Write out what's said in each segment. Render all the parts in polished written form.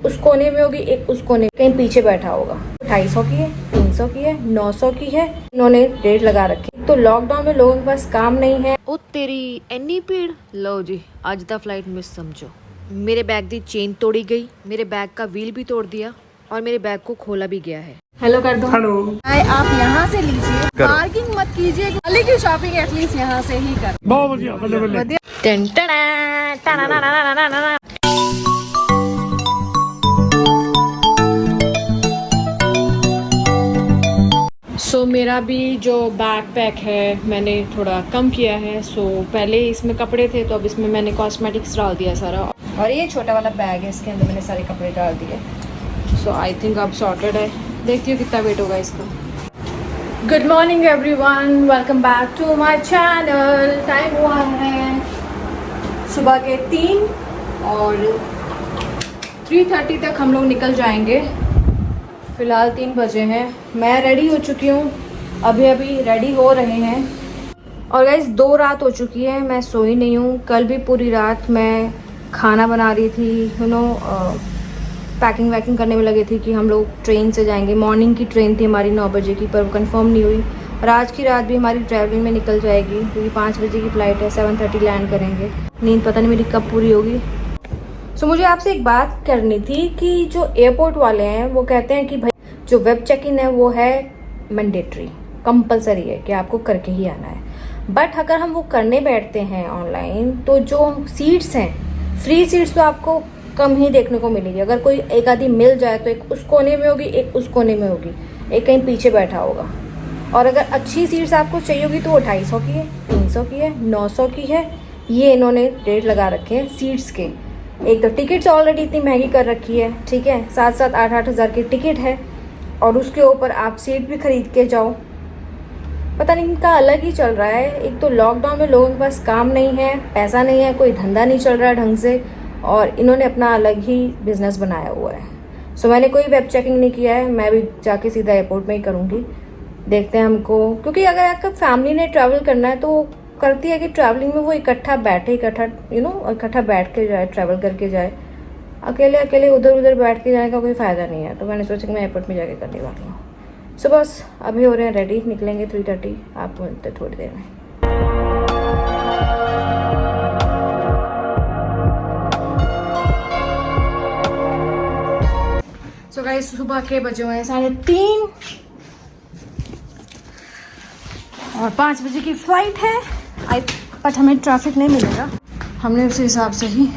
उस कोने में होगी, एक उस कोने कहीं पीछे बैठा होगा। 250 की है, 300 की है, 900 की है, इन्होंने रेट लगा रखे। तो लॉकडाउन में लोगों के पास काम नहीं है। ओ तेरी एनी भीड़। लो जी अज दा फ्लाइट मिस समझो। मेरे बैग दी चेन तोड़ी गई, मेरे बैग का व्हील भी तोड़ दिया और मेरे बैग को खोला भी गया है। हेलो कर दो। हेलो। आप यहाँ से लीजिए, पार्किंग मत कीजिए, गली की शॉपिंग एटलीस्ट यहाँ से ही कर। बहुत बढ़िया, बल्ले बल्ले। टन टना, टना ना ना ना ना ना ना। सो मेरा भी जो बैकपैक है मैंने थोड़ा कम किया है। सो पहले इसमें कपड़े थे तो अब इसमें मैंने कॉस्मेटिक्स डाल दिया सारा। और ये छोटा वाला बैग है, इसके अंदर मैंने सारे कपड़े डाल दिए। सो आई थिंक अब सॉर्टेड है। देखती हूँ कितना वेट होगा इसका। Good morning everyone, welcome back to my channel. Time हुआ है सुबह के 3 और 3:30 तक हम लोग निकल जाएंगे। फ़िलहाल 3 बजे हैं। मैं रेडी हो चुकी हूँ, अभी अभी रेडी हो रहे हैं। और गाइस 2 रात हो चुकी है, मैं सोई नहीं हूँ। कल भी पूरी रात मैं खाना बना रही थी, पैकिंग वैकिंग करने में लगी थी कि हम लोग ट्रेन से जाएंगे। मॉर्निंग की ट्रेन थी हमारी 9 बजे की, पर कंफर्म नहीं हुई। और आज की रात भी हमारी ट्रैवलिंग में निकल जाएगी क्योंकि 5 बजे की फ़्लाइट है, 7:30 लैंड करेंगे। नींद पता नहीं मेरी कब पूरी होगी। सो मुझे आपसे एक बात करनी थी कि जो एयरपोर्ट वाले हैं वो कहते हैं कि भाई जो वेब चेक इन है वो है मैंडेटरी, कंपलसरी है कि आपको करके ही आना है। बट अगर हम वो करने बैठते हैं ऑनलाइन तो जो सीट्स हैं, फ्री सीट्स तो आपको कम ही देखने को मिलेगी। अगर कोई एक आधी मिल जाए तो एक उस कोने में होगी, एक उस कोने में होगी, एक कहीं पीछे बैठा होगा। और अगर अच्छी सीट्स आपको चाहिए होगी तो वो 250 की है, 300 की है, 900 की है। ये इन्होंने रेट लगा रखे हैं सीट्स के। एक तो टिकट्स ऑलरेडी इतनी महंगी कर रखी है, ठीक है, 7-7, 8-8 हज़ार की टिकट है और उसके ऊपर आप सीट भी खरीद के जाओ। पता नहीं इनका अलग ही चल रहा है। एक तो लॉकडाउन में लोगों के पास काम नहीं है, पैसा नहीं है, कोई धंधा नहीं चल रहा है ढंग से, और इन्होंने अपना अलग ही बिजनेस बनाया हुआ है। सो मैंने कोई वेब चेकिंग नहीं किया है, मैं भी जाके सीधा एयरपोर्ट में ही करूँगी। देखते हैं हमको, क्योंकि अगर आपका फैमिली ने ट्रैवल करना है तो करती है कि ट्रैवलिंग में वो इकट्ठा बैठे, इकट्ठा बैठ के जाए, ट्रैवल करके जाए। अकेले अकेले उधर उधर बैठ के जाने का कोई फ़ायदा नहीं है। तो मैंने सोचा कि मैं एयरपोर्ट में जाके करने वाली हूँ। सो बस अभी हो रहे हैं रेडी, निकलेंगे 3:30। आपको मिलते हैं थोड़ी देर में। सो गाइस सुबह के बजे हुए हैं 3:30 और 5 बजे की फ़्लाइट है। बट हमें ट्रैफिक नहीं मिलेगा, हमने उस हिसाब से ही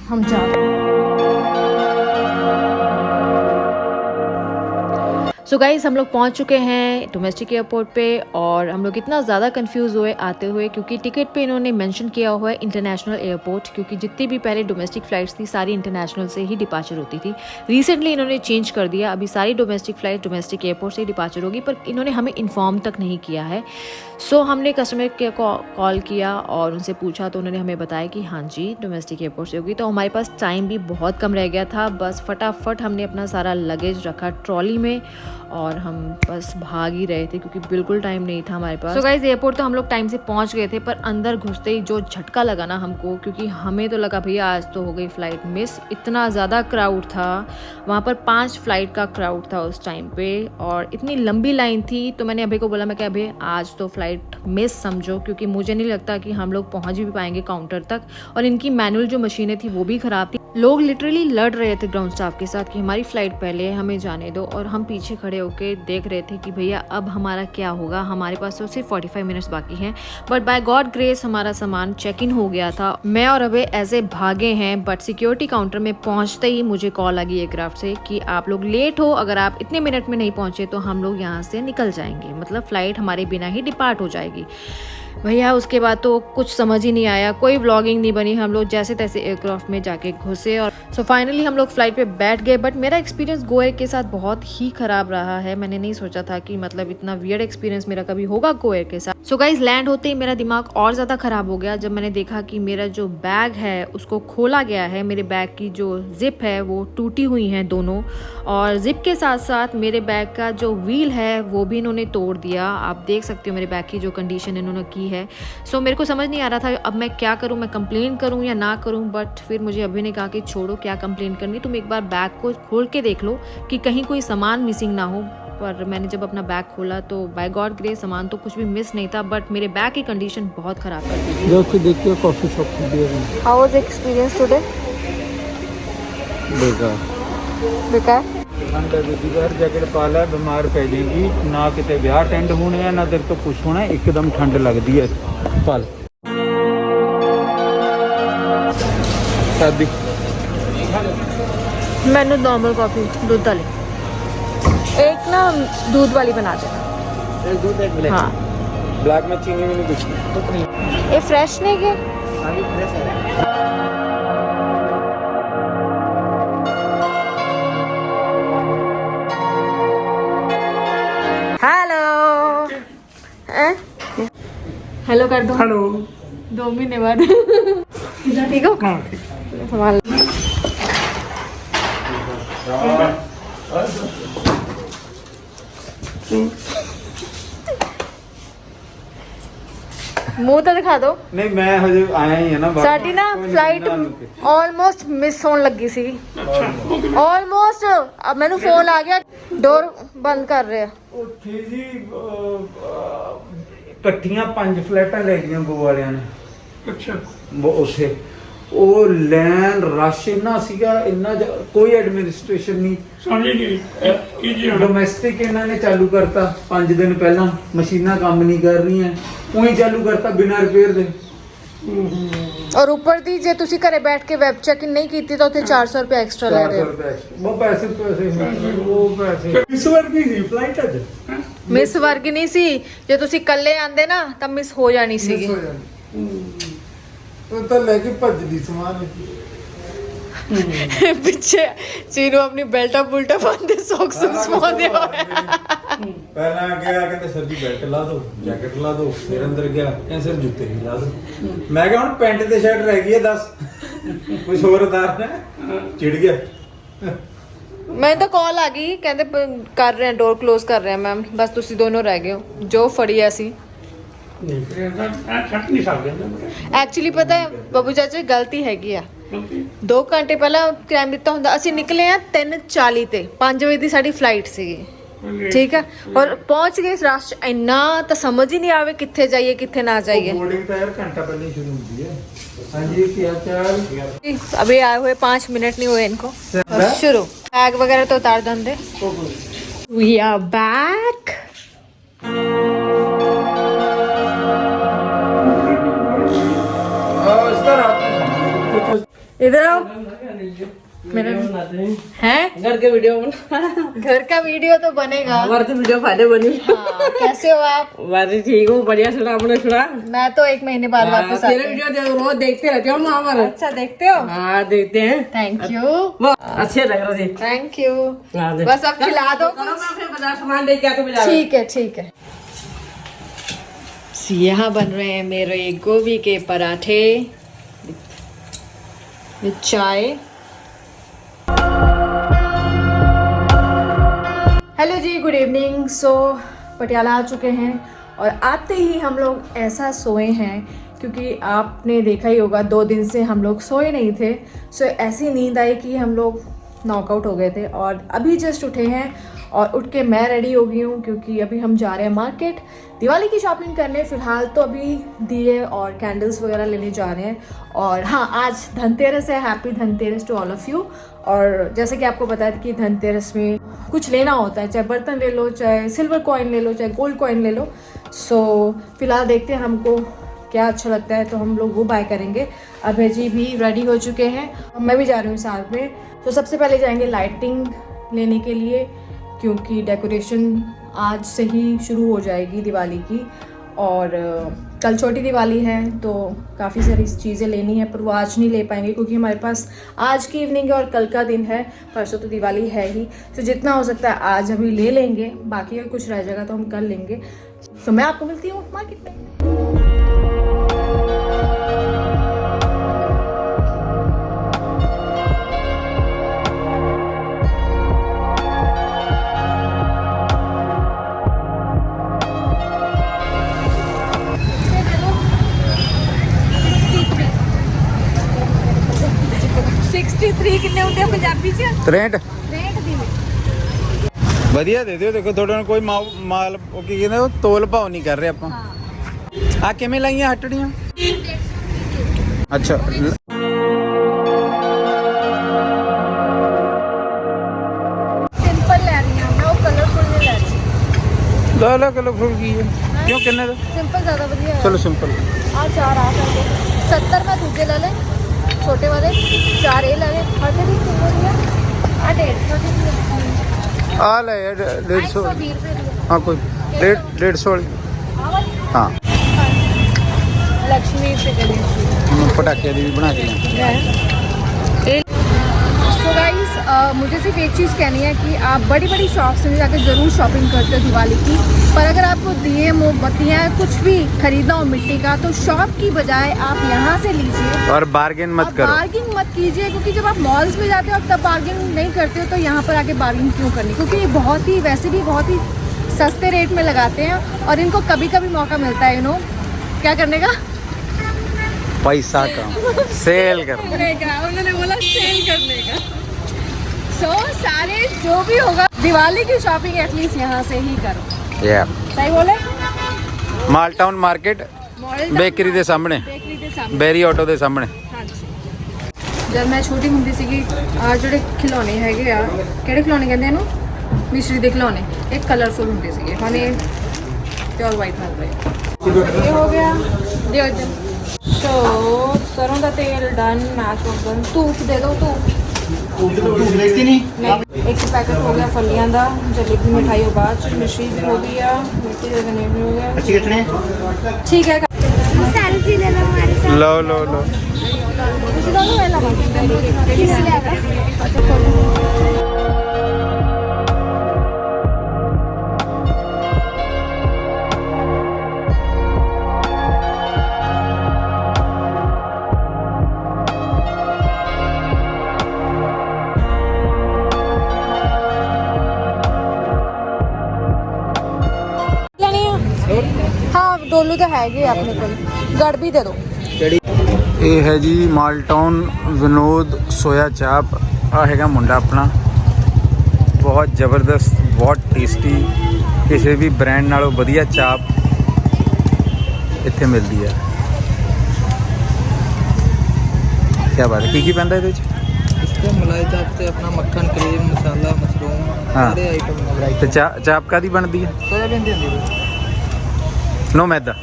हम जा रहे हैं। सो गाइस हम लोग पहुंच चुके हैं डोमेस्टिक एयरपोर्ट पे और हम लोग इतना ज़्यादा कंफ्यूज हुए आते हुए क्योंकि टिकट पे इन्होंने मेंशन किया हुआ है इंटरनेशनल एयरपोर्ट, क्योंकि जितनी भी पहले डोमेस्टिक फ़्लाइट्स थी सारी इंटरनेशनल से ही डिपार्चर होती थी। रिसेंटली इन्होंने चेंज कर दिया, अभी सारी डोमेस्टिक फ़्लाइट डोमेस्टिक एयरपोर्ट से ही डिपार्चर होगी, पर इन्होंने हमें इन्फॉर्म तक नहीं किया है। सो हमने कस्टमर केयर को कॉल किया और उनसे पूछा तो उन्होंने हमें बताया कि हाँ जी डोमेस्टिक एयरपोर्ट से होगी। तो हमारे पास टाइम भी बहुत कम रह गया था, बस फटाफट हमने अपना सारा लगेज रखा ट्रॉली में और हम बस भाग ही रहे थे क्योंकि बिल्कुल टाइम नहीं था हमारे पास। सो गाइस एयरपोर्ट तो हम लोग टाइम से पहुंच गए थे, पर अंदर घुसते ही जो झटका लगा ना हमको, क्योंकि हमें तो लगा भैया आज तो हो गई फ़्लाइट मिस। इतना ज़्यादा क्राउड था वहाँ पर, 5 फ्लाइट का क्राउड था उस टाइम पे और इतनी लंबी लाइन थी। तो मैंने अभी को बोला, मैं क्या अभी आज तो फ़्लाइट मिस समझो, क्योंकि मुझे नहीं लगता कि हम लोग पहुँच भी पाएंगे काउंटर तक। और इनकी मैनुअल जो मशीनें थी वो भी ख़राब थी। लोग लिटरली लड़ रहे थे ग्राउंड स्टाफ के साथ कि हमारी फ़्लाइट पहले है, हमें जाने दो। और हम पीछे खड़े होकर देख रहे थे कि भैया अब हमारा क्या होगा। हमारे पास तो सिर्फ 45 मिनट्स बाकी हैं, बट बाय गॉड ग्रेस हमारा सामान चेक इन हो गया था। मैं और अबे ऐसे भागे हैं, बट सिक्योरिटी काउंटर में पहुंचते ही मुझे कॉल आ गई एयरक्राफ्ट से कि आप लोग लेट हो, अगर आप इतने मिनट में नहीं पहुंचे तो हम लोग यहाँ से निकल जाएंगे, मतलब फ़्लाइट हमारे बिना ही डिपार्ट हो जाएगी। भैया उसके बाद तो कुछ समझ ही नहीं आया, कोई व्लॉगिंग नहीं बनी। हम लोग जैसे तैसे एयरक्राफ्ट में जाके घुसे और सो फाइनली हम लोग फ्लाइट पे बैठ गए। बट मेरा एक्सपीरियंस गो एयर के साथ बहुत ही ख़राब रहा है। मैंने नहीं सोचा था कि मतलब इतना वियर्ड एक्सपीरियंस मेरा कभी होगा गो एयर के साथ। सो गाइज लैंड होते ही मेरा दिमाग और ज़्यादा ख़राब हो गया जब मैंने देखा कि मेरा जो बैग है उसको खोला गया है। मेरे बैग की जो ज़िप है वो टूटी हुई हैं दोनों, और ज़िप के साथ साथ मेरे बैग का जो व्हील है वो भी इन्होंने तोड़ दिया। आप देख सकते हो मेरे बैग की जो कंडीशन इन्होंने की है। सो मेरे को समझ नहीं आ रहा था अब मैं क्या करूँ, मैं कंप्लेन करूँ या ना करूँ। बट फिर मुझे अभी ने कहा कि छोड़ो, क्या कंप्लेन करनी, तुम एक बार बैग को खोल के देख लो कि कहीं कोई सामान मिसिंग ना हो। पर मैंने जब अपना बैग खोला तो बाय गॉड ग्रेस सामान तो कुछ भी मिस नहीं था, बट मेरे बैग की कंडीशन बहुत ख़राब कर दी थी। जो देखिए कॉफ़ी शॉप खुली है। How was experience today? बेकार बेकार। ठंड है बेकार, जैकेट पा लै बीमार पै जाएगी। ना किते ब्याह अटेंड होने हैं ना तेरे तो कुछ होना, एकदम ठंड लगती है। पल शादी मैंने नॉर्मल कॉफ़ी दूध वाली, एक ना दूध वाली बना देना। एक दूध एक ब्लैक। हाँ, ब्लैक में चीनी भी नहीं, कुछ नहीं। ये फ्रेश नहीं है? आगे फ्रेश है। हेलो हेलो कर दो। हेलो 2 महीने बाद ठीक हो? संभाल। मुंह तो दिखा दो। नहीं मैं हजे आया ही है ना। ਸਾਡੀ ਨਾ ਫਲਾਈਟ ਆਲਮੋਸਟ ਮਿਸ ਹੋਣ ਲੱਗੀ ਸੀ। ਆਲਮੋਸਟ अब ਮੈਨੂੰ ਫੋਨ ਆ ਗਿਆ, ਡੋਰ ਬੰਦ ਕਰ ਰਿਹਾ। ਉੱਥੇ ਜੀ ਇਕੱਠੀਆਂ 5 ਫਲੈਟਾਂ ਲੈ ਗਈਆਂ ਗੋ ਵਾਲਿਆਂ ਨੇ। ਅੱਛਾ ਉੱਥੇ ਉਹ ਲੈਨ ਰਸ਼ ਇੰਨਾ ਸੀਗਾ, ਇੰਨਾ ਕੋਈ ਐਡਮਿਨਿਸਟ੍ਰੇਸ਼ਨ ਨਹੀਂ। ਸਮਝ ਨਹੀਂ ਡੋਮੈਸਟਿਕ ਇਹਨਾਂ ਨੇ ਚਾਲੂ ਕਰਤਾ 5 ਦਿਨ ਪਹਿਲਾਂ। ਮਸ਼ੀਨਾਂ ਕੰਮ ਨਹੀਂ ਕਰ ਰਹੀਆਂ, ਉਹੀ ਚਾਲੂ ਕਰਤਾ ਬਿਨਾਂ ਰਿਪੇਅਰ ਦੇ। ਔਰ ਉੱਪਰ ਦੀ ਜੇ ਤੁਸੀਂ ਘਰੇ ਬੈਠ ਕੇ ਵੈਬ ਚੈਕਿੰਗ ਨਹੀਂ ਕੀਤੀ ਤਾਂ ਉੱਥੇ 400 ਰੁਪਏ ਐਕਸਟਰਾ ਲੈ ਰਹੇ ਹੋ। ਉਹ ਪੈਸੇ ਉਹ ਪੈਸੇ ਇਸ ਵਾਰ ਕੀ ਸੀ ਫਲਾਈਟ ਅੱਜ ਮਿਸ ਵਰਗ ਨਹੀਂ ਸੀ। ਜੇ ਤੁਸੀਂ ਇਕੱਲੇ ਆਂਦੇ ਨਾ ਤਾਂ ਮਿਸ ਹੋ ਜਾਣੀ ਸੀਗੀ। ਉਹ ਤਾਂ ਲੈ ਕੇ ਭੱਜਦੀ ਸਮਾਨ। ਪਿੱਛੇ ਚੀਨੂ ਆਪਣੀ ਬੈਲਟਾ ਬੁਲਟਾ ਬੰਦੇ ਸੌਕਸ ਸਮਾਉਂਦੇ ਹੋਏ। ਪਹਿਲਾਂ ਗਿਆ ਕਹਿੰਦੇ ਸਰ ਜੀ ਬੈਲਟ ਲਾ ਦਿਓ, ਜੈਕਟ ਲਾ ਦਿਓ। ਫਿਰ ਅੰਦਰ ਗਿਆ ਕਹਿੰਦੇ ਸਰ ਜੁੱਤੇ ਵੀ ਲਾ ਦਿਓ। ਮੈਂ ਕਿਹਾ ਹੁਣ ਪੈਂਟ ਤੇ ਸ਼ਰਟ ਰਹਿ ਗਈ ਹੈ, ਦੱਸ ਕੁਝ ਹੋਰ ਉਤਾਰ ਨਾ। ਚਿੜ ਗਿਆ। ਮੈਨੂੰ ਤਾਂ ਕਾਲ ਆ ਗਈ, ਕਹਿੰਦੇ ਕਰ ਰਹੇ ਆ, ਡੋਰ ਕਲੋਜ਼ ਕਰ ਰਹੇ ਆ ਮੈਮ, ਬਸ ਤੁਸੀਂ ਦੋਨੋਂ ਰਹਿ ਗਏ ਹੋ। ਜੋ ਫੜੀ ਅਸੀਂ ਨਹੀਂ ਫਿਰ ਛੱਡ ਨਹੀਂ ਸਕਦੇ ਨਾ। ਐਕਚੁਅਲੀ ਪਤਾ ਹੈ ਬੱਬੂ ਚਾਚਾ ਗਲਤੀ ਹੈਗੀ ਆ। 2 ਘੰਟੇ ਪਹਿਲਾਂ ਟਾਈਮ ਦਿੱਤਾ ਹੁੰਦਾ। ਅਸੀਂ ਨਿਕਲੇ ਆ 3:40 ਤੇ 5 ਵਜੇ ਦੀ ਸਾਡੀ ਫਲਾਈਟ ਸੀਗੀ, ਠੀਕ ਹੈ। ਔਰ ਪਹੁੰਚ ਗਏ ਰਸ਼ ਇੰਨਾ ਤਾਂ ਸਮਝ ਹੀ ਨਹੀਂ ਆਵੇ ਕਿੱਥੇ ਜਾਈਏ ਕਿੱਥੇ ਨਾ ਜਾਈਏ। बोर्डिंग तो यार घंटा पहले शुरू होती है। हाँ जी क्या चाल? अभी आए हुए 5 मिनट नहीं हुए इनको। और शुरू बैग वगैरह तो उतार दंदे। We are back. इधर आओ। मेरा है घर के वीडियो बना। घर का वीडियो तो बनेगा। हमारे तो वीडियो फायदे बनी। हाँ, कैसे हो आप? बात ठीक हूँ, बढ़िया सुना आपने सुना। मैं तो 1 महीने बाद वापस आती तेरे वीडियो रोज देखते रहते हो ना हमारे। अच्छा देखते हो? हाँ देखते हैं। Thank you. वो अच्छे लग रहे थे। Thank you. हाँ, दे। बस अब खिला दो करो, मैं फिर बाजार सामान लेके आते बाजार। ठीक है ठीक है। यहाँ बन रहे हैं मेरे गोभी के पराठे विद चाय। हेलो जी, गुड इवनिंग। सो पटियाला आ चुके हैं और आते ही हम लोग ऐसा सोए हैं क्योंकि आपने देखा ही होगा 2 दिन से हम लोग सोए नहीं थे। सो ऐसी नींद आई कि हम लोग नॉकआउट हो गए थे और अभी जस्ट उठे हैं। और उठ के मैं रेडी हो गई हूँ क्योंकि अभी हम जा रहे हैं मार्केट दिवाली की शॉपिंग करने। फ़िलहाल तो अभी दिए और कैंडल्स वगैरह लेने जा रहे हैं। और हाँ, आज धनतेरस है। Happy Dhanteras to all of you. और जैसे कि आपको पता है कि धनतेरस में कुछ लेना होता है, चाहे बर्तन ले लो, चाहे सिल्वर कॉइन ले लो, चाहे गोल्ड कॉइन ले लो। सो फिलहाल देखते हैं हमको क्या अच्छा लगता है तो हम लोग वो बाय करेंगे। अभय जी भी रेडी हो चुके हैं, मैं भी जा रही हूँ साथ में। तो सबसे पहले जाएंगे लाइटिंग लेने के लिए क्योंकि डेकोरेशन आज से ही शुरू हो जाएगी दिवाली की। और कल छोटी दिवाली है तो काफ़ी सारी चीज़ें लेनी है, पर वो आज नहीं ले पाएंगे क्योंकि हमारे पास आज की इवनिंग है और कल का दिन है, परसों तो दिवाली है ही। तो जितना हो सकता है आज अभी ले लेंगे, बाकी अगर कुछ रह जाएगा तो हम कल लेंगे। तो मैं आपको मिलती हूँ मार्केट में। कितने होते हैं पंजाबी च 63 63 ਦੀ ਵਧੀਆ ਦੇ ਦਿਓ। ਦੇਖੋ ਤੁਹਾਡੇ ਨਾਲ ਕੋਈ ਮਾਲ ਉਹ ਕੀ ਕਹਿੰਦੇ ਉਹ ਤੋਲ ਭਾਅ ਨਹੀਂ ਕਰ ਰਹੇ ਆਪਾਂ। ਆ ਕਿਵੇਂ ਲਾਈਆਂ ਹਟੜੀਆਂ? ਅੱਛਾ ਸਿੰਪਲ ਲੈ ਰਹੀ ਹਾਂ ਮੈਂ, ਉਹ ਕਲਰਫੁਲ ਨਹੀਂ ਲੈ ਰਹੀ। ਲਾ ਲਾ ਕਲਰਫੁਲ ਕੀ ਹੈ? ਕਿਉਂ ਕਿੰਨੇ ਦਾ? ਸਿੰਪਲ ਜ਼ਿਆਦਾ ਵਧੀਆ ਹੈ। ਚਲੋ ਸਿੰਪਲ ਆ ਚਾਰ ਆ ਕਰਦੇ 70 में दूजे ले ले, छोटे वाले 4 ये ले ले। हटे भी कितने की है? आ 150 ਆ ਲੈ ਯਾਰ 150 120 रुपए की है। ਹਾਂ ਕੋਈ 150 ਵਾਲੀ आ वाली ਹਾਂ। लक्ष्मी से गणेश ਪਟਾਕੇ ਦੀ ਵੀ ਬਣਾ ਕੇ ਲਿਆ। सो गाइस मुझे सिर्फ एक चीज़ कहनी है कि आप बड़ी बड़ी शॉप्स में जाकर ज़रूर शॉपिंग करते हो दिवाली की, पर अगर आपको दिए मोमबत्तियाँ कुछ भी खरीदना हो मिट्टी का तो शॉप की बजाय आप यहाँ से लीजिए और बार्गेन मत करो। बार्गिंग मत कीजिए, क्योंकि जब आप मॉल्स में जाते हो तब बार्गिंग नहीं करते हो, तो यहाँ पर आके बार्गिंग क्यों करनी? क्योंकि ये बहुत ही वैसे भी बहुत ही सस्ते रेट में लगाते हैं और इनको कभी कभी मौका मिलता है क्या करने का, पैसा का सेल कर। उन्होंने बोला सेल करने का। सो सारे जो भी होगा दिवाली की शॉपिंग एटलीस्ट यहाँ से ही करो। या सही बोले? ਮਾਲ ਟਾਊਨ ਮਾਰਕੀਟ ਬੇਕਰੀ ਦੇ ਸਾਹਮਣੇ, बेकरी के सामने। ਬੇਰੀ ਆਟੋ ਦੇ ਸਾਹਮਣੇ। ਜਦ ਮੈਂ ਛੋਟੀ ਹੁੰਦੀ ਸੀਗੀ ਆ ਜਿਹੜੇ ਖਿਡੌਣੇ ਹੈਗੇ ਆ, ਕਿਹੜੇ ਖਿਡੌਣੇ ਕਹਿੰਦੇ ਇਹਨੂੰ? ਮਿਸ਼ਰੀ ਦੇ ਖਿਡੌਣੇ। ਇਹ ਕਲਰਫੁਲ ਹੁੰਦੇ ਸੀਗੇ, ਹੁਣ ਇਹ ਪਿਓਰ ਵਾਈਟ ਮਿਲ ਰਹੇ। ਇਹ ਹੋ ਗਿਆ ਦਿਓ ਜੀ। ਸੋ ਸਰੋਂ ਦਾ ਤੇਲ ਡਨ, ਮੈਚ ਹੋ ਗਨ। ਧੂਪ ਦੇ ਦਿਓ, ਧੂਪ लेती नहीं नहीं। एक पैकेट हो गया फलियां दा, जलेबी मिठाई हो बाद, मिश्री भी हो गया, मिर्ची का गनेव भी हो गया। अच्छी कितने ठीक है। सेल्फी ले लो हमारे साथ। ਲਓ ਲਓ ਲਓ। ਤੁਸੀਂ ਦੋਨੋਂ ਵੇਲਾ हाँ डोलू तो है अपने को, गड़ भी दे दो। ਇਹ ਹੈ ਜੀ ਮਾਲ ਟਾਊਨ ਵਿਨੋਦ ਸੋਇਆ ਚਾਪ। ਆ ਹੈਗਾ ਮੁੰਡਾ ਆਪਣਾ, ਬਹੁਤ ਜ਼ਬਰਦਸਤ, ਬਹੁਤ ਟੇਸਟੀ, ਕਿਸੇ ਵੀ ਬ੍ਰਾਂਡ ਨਾਲੋਂ ਵਧੀਆ ਚਾਪ ਇੱਥੇ ਮਿਲਦੀ ਹੈ। ਕੀ ਬਾਤ ਹੈ? ਕੀ ਪੈਂਦਾ ਇਹਦੇ ਵਿੱਚ? इसको मलाई चाप से अपना मक्खन क्रीम मसाला मशरूम हाँ। सारे आइटम ਤੇ ਚਾਪ ਕਾਦੀ ਬਣਦੀ ਹੈ? सोयाबीन दी होंदी ਨੋ ਮੈਦਾ।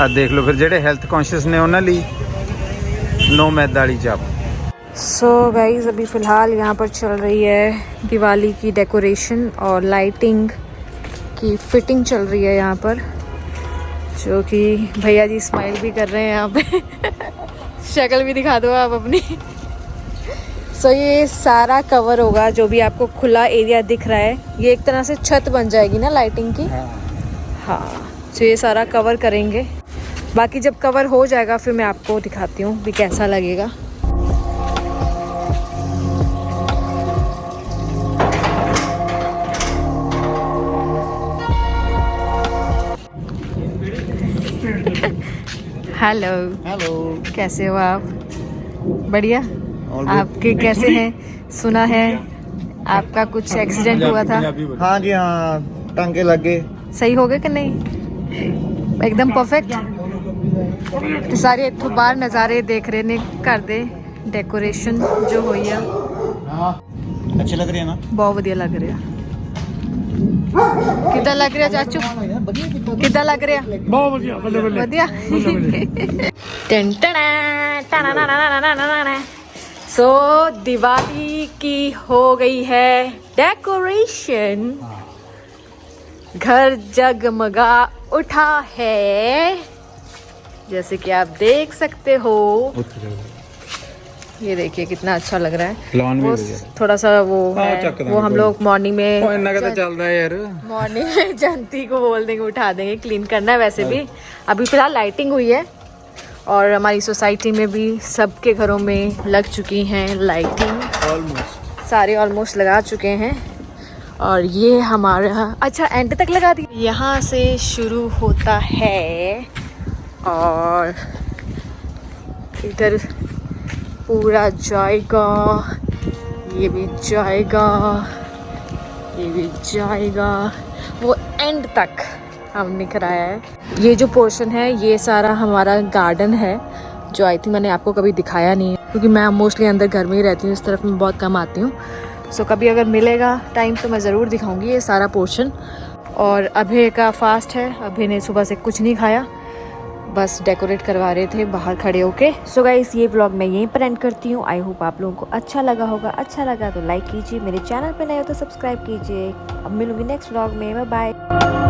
ਆ ਦੇਖ ਲਓ ਫਿਰ ਜਿਹੜੇ ਹੈਲਥ ਕੌਨਸ਼ੀਅਸ ਨੇ ਉਹਨਾਂ ਲਈ नो मैदा वाली चाप। सो गाइज अभी फ़िलहाल यहाँ पर चल रही है दिवाली की डेकोरेशन और लाइटिंग की फिटिंग चल रही है यहाँ पर, जो कि भैया जी स्माइल भी कर रहे हैं यहाँ पे। शक्ल भी दिखा दो आप अपनी। सो ये सारा कवर होगा, जो भी आपको खुला एरिया दिख रहा है, ये एक तरह से छत बन जाएगी ना लाइटिंग की। हाँ, तो ये सारा कवर करेंगे। बाकी जब कवर हो जाएगा फिर मैं आपको दिखाती हूँ भी कैसा लगेगा। हेलो हेलो कैसे हो आप? बढ़िया। आपके कैसे हैं? सुना है आपका कुछ एक्सीडेंट हुआ था, हाँ जी हाँ टांके लग गए सही हो गए कि नहीं? एकदम परफेक्ट। ਤੇ ਸਾਰੇ ਇੱਥੋਂ ਬਾਹਰ ਨਜ਼ਾਰੇ ਦੇਖ ਰਹੇ ਨੇ ਘਰ ਦੇ ਡੈਕੋਰੇਸ਼ਨ ਜੋ ਹੋਈ ਆ। हाँ अच्छे लग रहे हैं ना ਬਹੁਤ ਵਧੀਆ ਲੱਗ ਰਿਹਾ। ਕਿੱਦਾਂ ਲੱਗ ਰਿਹਾ ਚਾਚੂ? ਕਿੱਦਾਂ ਲੱਗ ਰਿਹਾ? ਬਹੁਤ ਵਧੀਆ, ਬੱਲੇ ਬੱਲੇ ਵਧੀਆ। सो दिवाली की हो गई है डेकोरेशन, घर जगमगा उठा है, जैसे कि आप देख सकते हो। ये देखिए कितना अच्छा लग रहा है। लॉन भी वो बढ़िया। थोड़ा सा वो हाँ, है, चक देंगे वो हम कोई। लोग मॉर्निंग में इन्ना का तो चलता है यार। मॉर्निंग में जंती को बोल देंगे, उठा देंगे, क्लीन करना है। वैसे भी अभी फिलहाल लाइटिंग हुई है और हमारी सोसाइटी में भी सबके घरों में लग चुकी हैं लाइटिंग, ऑलमोस्ट सारे ऑलमोस्ट लगा चुके हैं। और ये हमारा अच्छा एंड तक लगा दी, यहाँ से शुरू होता है और इधर पूरा जाएगा, ये भी जाएगा, ये भी जाएगा, वो एंड तक हमने कराया है। ये जो पोर्शन है ये सारा हमारा गार्डन है, जो आई थिंक मैंने आपको कभी दिखाया नहीं है, क्योंकि मैं मोस्टली अंदर घर में ही रहती हूँ, इस तरफ में बहुत कम आती हूँ। सो कभी अगर मिलेगा टाइम तो मैं ज़रूर दिखाऊंगी ये सारा पोर्शन। और अभय का फास्ट है, अभय ने सुबह से कुछ नहीं खाया, बस डेकोरेट करवा रहे थे बाहर खड़े होके। सो गाइस ये व्लॉग मैं यहीं पर एंड करती हूँ। आई होप आप लोगों को अच्छा लगा होगा। अच्छा लगा तो लाइक कीजिए, मेरे चैनल पे नए हो तो सब्सक्राइब कीजिए। अब मिलूंगी नेक्स्ट व्लॉग में, बाय बाय।